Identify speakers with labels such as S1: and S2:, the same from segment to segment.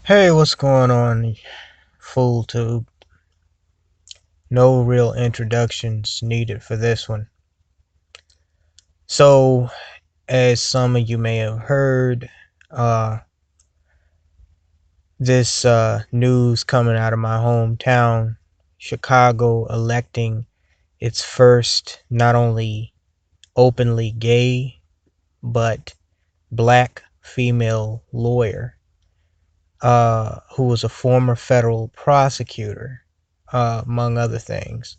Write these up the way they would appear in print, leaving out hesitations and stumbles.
S1: Hey, what's going on, Fool Tube? No real introductions needed for this one. So, as some of you may have heard, uh, this news coming out of my hometown, Chicago, electing its first not only openly gay but black female lawyer, who was a former federal prosecutor, among other things.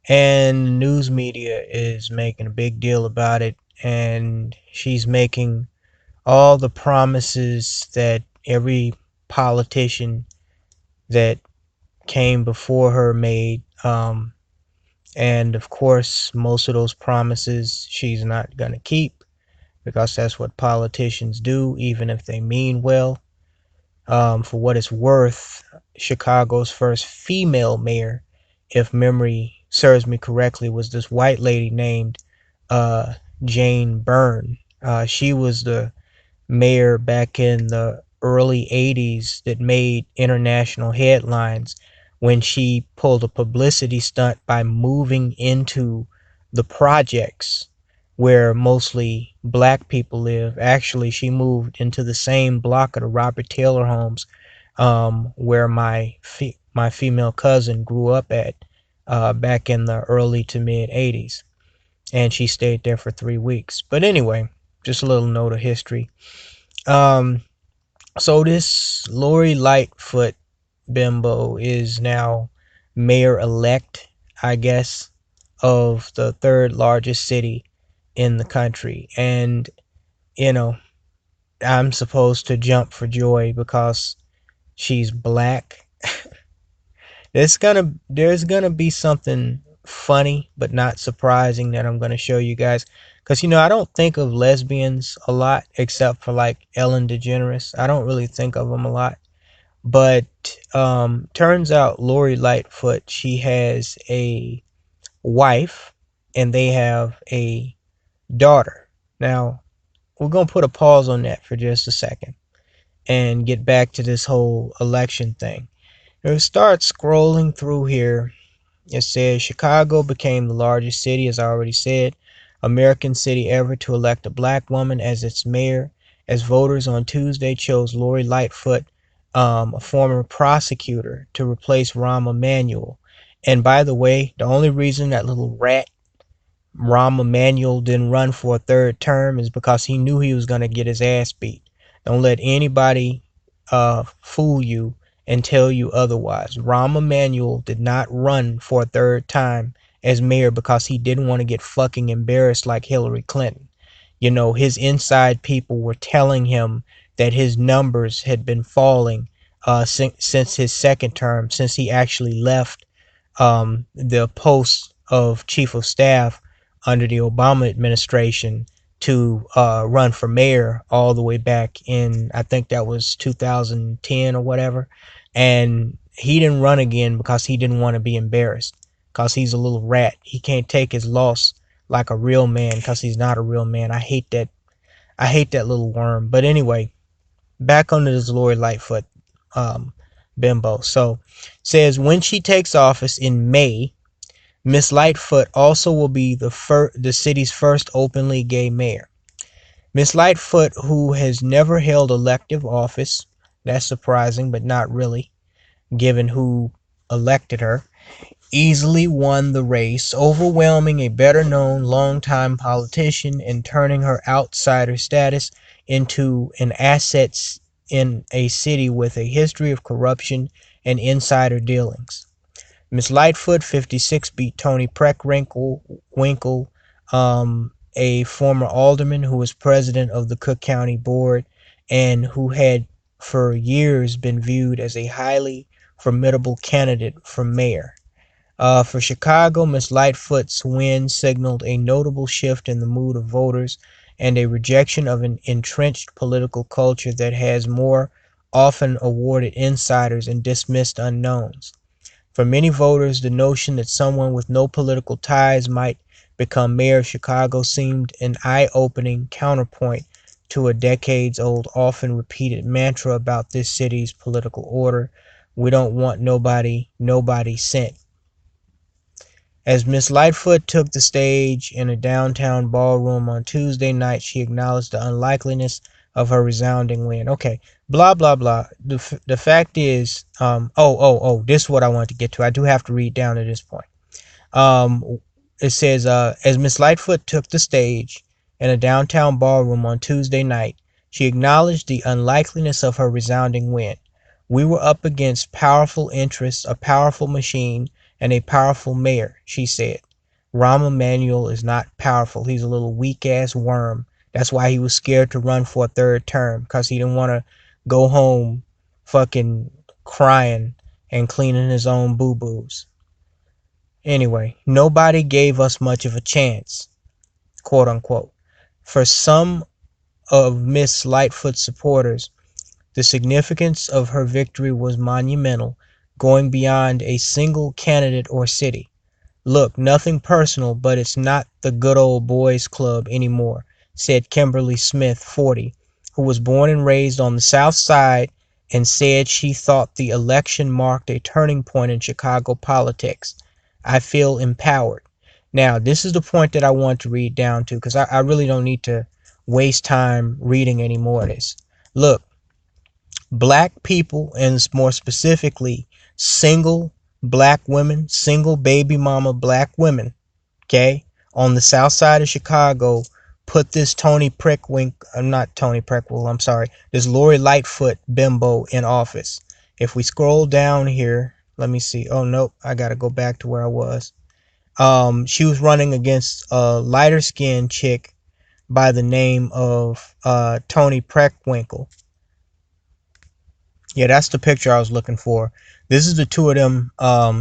S1: And news media is making a big deal about it, and she's making all the promises that every politician that came before her made. And of course, most of those promises she's not going to keep, because that's what politicians do, even if they mean well. For what it's worth, Chicago's first female mayor, if memory serves me correctly, was this white lady named uh, Jane Byrne. She was the mayor back in the early 80s that made international headlines when she pulled a publicity stunt by moving into the projects where mostly black people live. Actually, she moved into the same block of the Robert Taylor homes, where my female cousin grew up at, back in the early to mid 80s, and she stayed there for 3 weeks. But anyway, just a little note of history. Um, so this Lori Lightfoot bimbo is now mayor elect, I guess, of the third largest city in the country. And, you know, I'm supposed to jump for joy because she's black. There's gonna be something funny but not surprising that I'm gonna show you guys. Cause I don't think of lesbians a lot except for like Ellen DeGeneres. I don't really think of them a lot. But turns out Lori Lightfoot, she has a wife and they have a daughter. Now, we're gonna put a pause on that for just a second and get back to this whole election thing. We start scrolling through here. It says Chicago became the largest city, as I already said, American city ever to elect a black woman as its mayor, as voters on Tuesday chose Lori Lightfoot, a former prosecutor, to replace Rahm Emanuel. And by the way, the only reason that little rat Rahm Emanuel didn't run for a third term is because he knew he was going to get his ass beat. Don't let anybody fool you and tell you otherwise. Rahm Emanuel did not run for a third time as mayor because he didn't want to get fucking embarrassed like Hillary Clinton. His inside people were telling him that his numbers had been falling since his second term, since he actually left the post of chief of staff under the Obama administration to run for mayor all the way back in, I think that was 2010 or whatever. And he didn't run again because he didn't want to be embarrassed, because he's a little rat. He can't take his loss like a real man, because he's not a real man. I hate that. I hate that little worm. But anyway, back onto this Lori Lightfoot um, bimbo. So, says when she takes office in May, Miss Lightfoot also will be the city's first openly gay mayor. Miss Lightfoot, who has never held elective office, that's surprising, but not really, given who elected her, easily won the race, overwhelming a better-known longtime politician and turning her outsider status into an asset in a city with a history of corruption and insider dealings. Miss Lightfoot, 56, beat Tony Preckwinkle, a former alderman who was president of the Cook County Board and who had for years been viewed as a highly formidable candidate for mayor. For Chicago, Miss Lightfoot's win signaled a notable shift in the mood of voters and a rejection of an entrenched political culture that has more often awarded insiders and dismissed unknowns. For many voters, the notion that someone with no political ties might become mayor of Chicago seemed an eye-opening counterpoint to a decades old, often repeated mantra about this city's political order. We don't want nobody sent. As Miss Lightfoot took the stage in a downtown ballroom on Tuesday night, she acknowledged the unlikeliness of her resounding win. Okay, blah blah blah. The fact is, this is what I wanted to get to. I do have to read down to this point. Um, it says, as Miss Lightfoot took the stage in a downtown ballroom on Tuesday night, she acknowledged the unlikeliness of her resounding win. We were up against powerful interests, a powerful machine, and a powerful mayor, she said. Rahm Emanuel is not powerful. He's a little weak ass worm. That's why he was scared to run for a third term, because he didn't want to go home fucking crying and cleaning his own boo boos. Anyway, nobody gave us much of a chance, quote unquote. For some of Miss Lightfoot's supporters, the significance of her victory was monumental, going beyond a single candidate or city. Look, nothing personal, but it's not the good old boys club anymore, said Kimberly Smith, 40, who was born and raised on the South Side and said she thought the election marked a turning point in Chicago politics. I feel empowered. Now, this is the point that I want to read down to, because I really don't need to waste time reading any more of this. Look, black people, and more specifically, single black women, single baby mama black women, okay, on the south side of Chicago, put this not Tony Preckwinkle, I'm sorry, this Lori Lightfoot bimbo in office. If we scroll down here, let me see. Oh, nope, I gotta go back to where I was. She was running against a lighter skinned chick by the name of Tony Preckwinkle. Yeah, that's the picture I was looking for. This is the two of them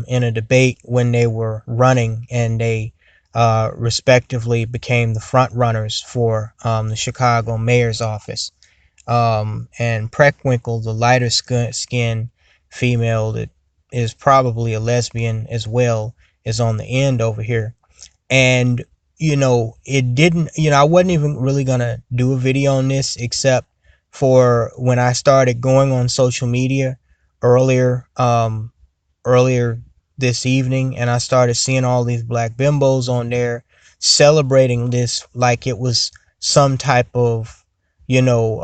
S1: in a debate when they were running, and they respectively became the front runners for the Chicago mayor's office. And Preckwinkle, the lighter skin female that is probably a lesbian as well, is on the end over here. And it didn't, I wasn't even really gonna do a video on this, except for when I started going on social media earlier earlier this evening, and I started seeing all these black bimbos on there celebrating this like it was some type of you know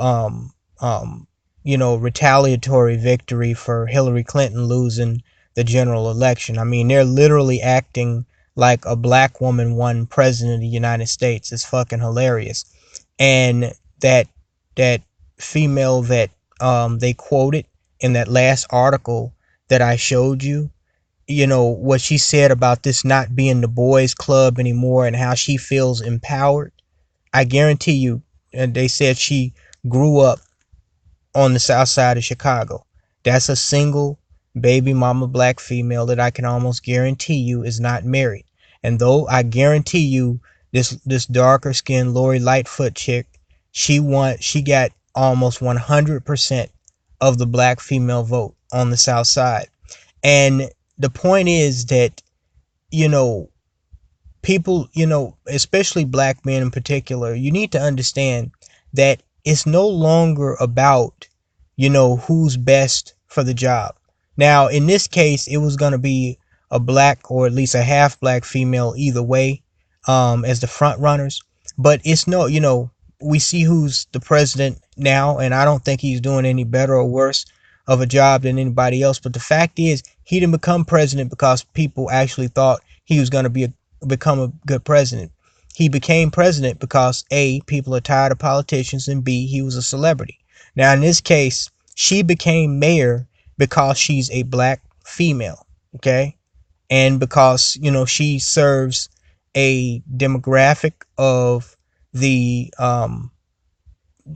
S1: um retaliatory victory for Hillary Clinton losing the general election. I mean, they're literally acting like a black woman won president of the United States. It's fucking hilarious. And that female that they quoted in that last article that I showed you, what she said about this not being the boys club anymore and how she feels empowered. I guarantee you, and they said she grew up on the south side of Chicago. That's a single baby mama black female that I can almost guarantee you is not married. And though I guarantee you this darker skinned Lori Lightfoot chick, she got almost 100% of the black female vote on the south side. And the point is that, you know, people, especially black men in particular, you need to understand that it's no longer about, who's best for the job. Now, in this case, it was going to be a black or at least a half black female either way, as the front runners. But it's no, we see who's the president now, and I don't think he's doing any better or worse of a job than anybody else. But the fact is, he didn't become president because people actually thought he was going to become a good president. He became president because A, people are tired of politicians, and B, he was a celebrity. Now, in this case, she became mayor because she's a black female, okay? And because, she serves a demographic of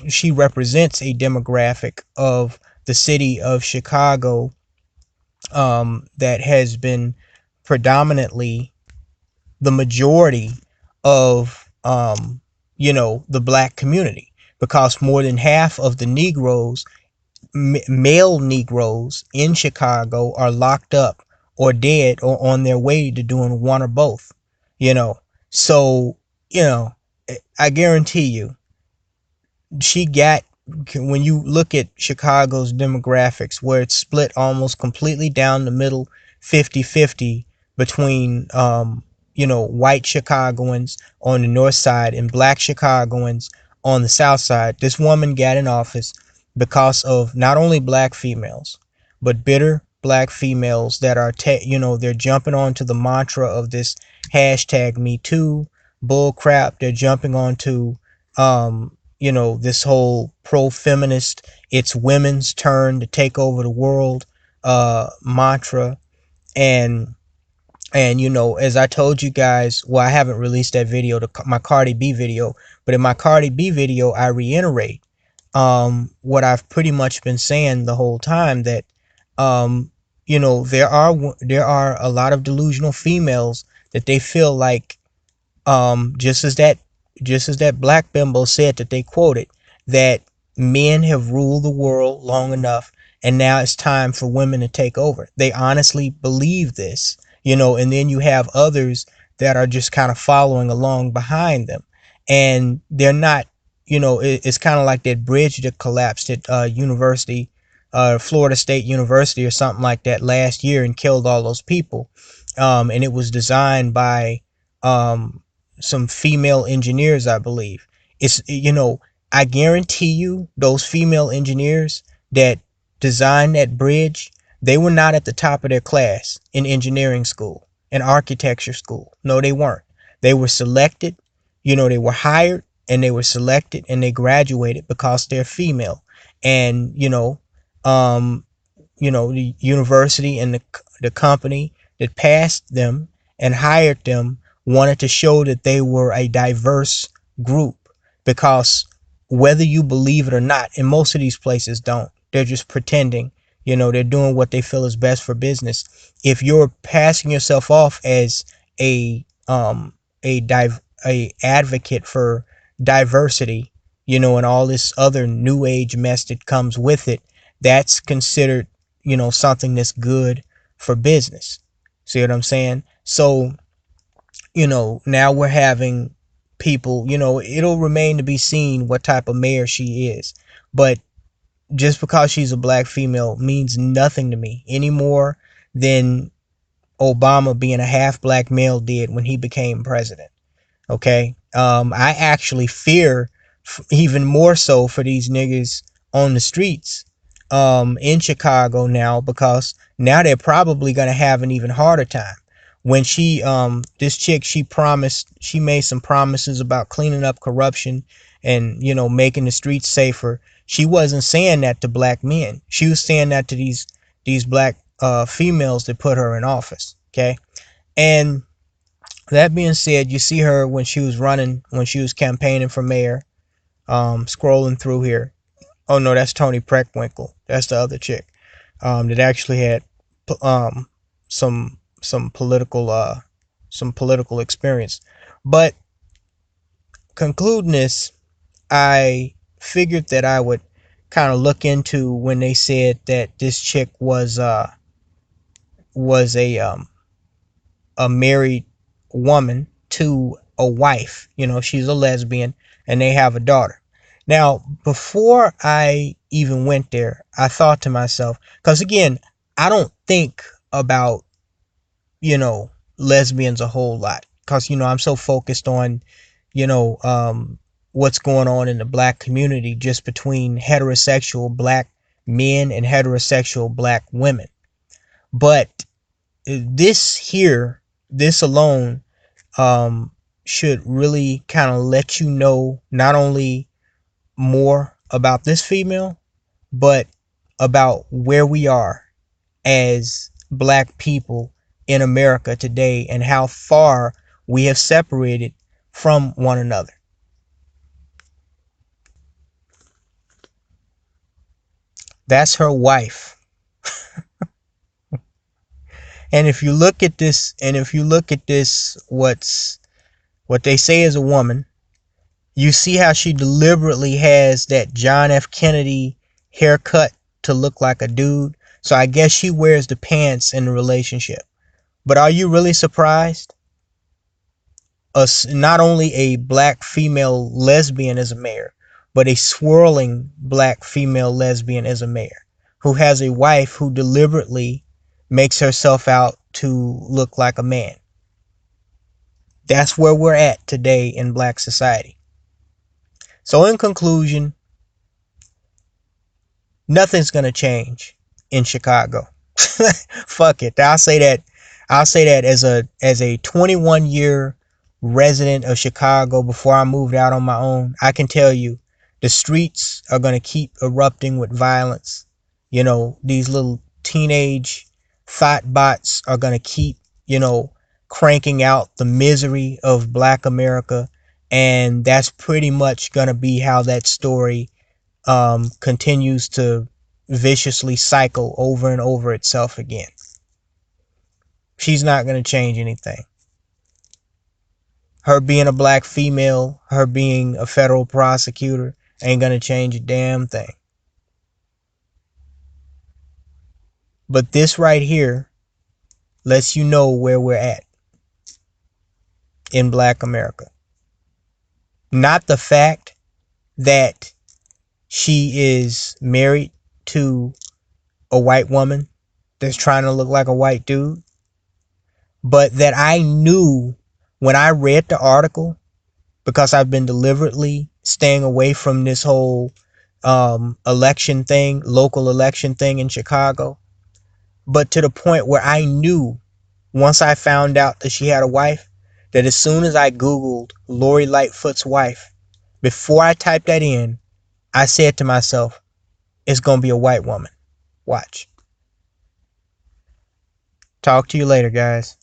S1: she represents a demographic of the city of Chicago, that has been predominantly the majority of the black community, because more than half of the Negroes, male Negroes in Chicago, are locked up or dead or on their way to doing one or both. you know so I guarantee you, she got, when you look at Chicago's demographics, where it's split almost completely down the middle, 50-50 between white Chicagoans on the north side and black Chicagoans on the south side. This woman got in office because of not only black females, but bitter black females that are they're jumping onto the mantra of this hashtag Me Too bull crap. They're jumping onto this whole pro-feminist, it's women's turn to take over the world mantra. And as I told you guys, well, I haven't released that video, my Cardi B video, but in my Cardi B video I reiterate what I've pretty much been saying the whole time, that there are a lot of delusional females that they feel like, um, just as that just as that black bimbo said that they quoted, that men have ruled the world long enough and now it's time for women to take over. They honestly believe this, and then you have others that are just kind of following along behind them, and they're not, it's kind of like that bridge that collapsed at Florida State University or something like that last year and killed all those people. And it was designed by um, some female engineers, I believe. I guarantee you those female engineers that designed that bridge, they were not at the top of their class in engineering school, in architecture school. No, they weren't. They were selected, they were hired and they were selected and they graduated because they're female. And, um, the university and the company that passed them and hired them wanted to show that they were a diverse group, because whether you believe it or not, and most of these places don't, they're just pretending, they're doing what they feel is best for business. If you're passing yourself off as a advocate for diversity, and all this other new age mess that comes with it, that's considered, something that's good for business. See what I'm saying? So, now we're having people, it'll remain to be seen what type of mayor she is. But just because she's a black female means nothing to me any more than Obama being a half black male did when he became president. Okay. I actually fear even more so for these niggas on the streets in Chicago now, because now they're probably going to have an even harder time. When this chick, she made some promises about cleaning up corruption and, making the streets safer. She wasn't saying that to black men. She was saying that to these black females that put her in office. Okay. And that being said, you see her when she was campaigning for mayor, scrolling through here. Oh no, that's Tony Preckwinkle. That's the other chick, that actually had um, some political experience. But concluding this, I figured that I would kind of look into when they said that this chick was a married woman to a wife. She's a lesbian and they have a daughter. Now, before I even went there, I thought to myself, because again, I don't think about, lesbians a whole lot, because, I'm so focused on, you know, um, what's going on in the black community just between heterosexual black men and heterosexual black women. But this alone um, should really kind of let you know not only more about this female, but about where we are as black people in America today and how far we have separated from one another. That's her wife. And if you look at this, what they say is a woman, you see how she deliberately has that John F. Kennedy haircut to look like a dude. So I guess she wears the pants in the relationship. But are you really surprised? Not only a black female lesbian as a mayor, but a swirling black female lesbian is a mayor who has a wife who deliberately makes herself out to look like a man. That's where we're at today in black society. So in conclusion, nothing's going to change in Chicago. Fuck it. I'll say that as a 21-year resident of Chicago before I moved out on my own. I can tell you the streets are going to keep erupting with violence. These little teenage thought bots are going to keep, cranking out the misery of black America, and that's pretty much going to be how that story continues to viciously cycle over and over itself again. She's not going to change anything. Her being a black female, her being a federal prosecutor, ain't going to change a damn thing. But this right here lets you know where we're at in black America. Not the fact that she is married to a white woman that's trying to look like a white dude, but that I knew when I read the article, because I've been deliberately staying away from this whole election thing, local election thing in Chicago, but to the point where I knew once I found out that she had a wife, that as soon as I Googled Lori Lightfoot's wife, before I typed that in, I said to myself, it's going to be a white woman. Watch. Talk to you later, guys.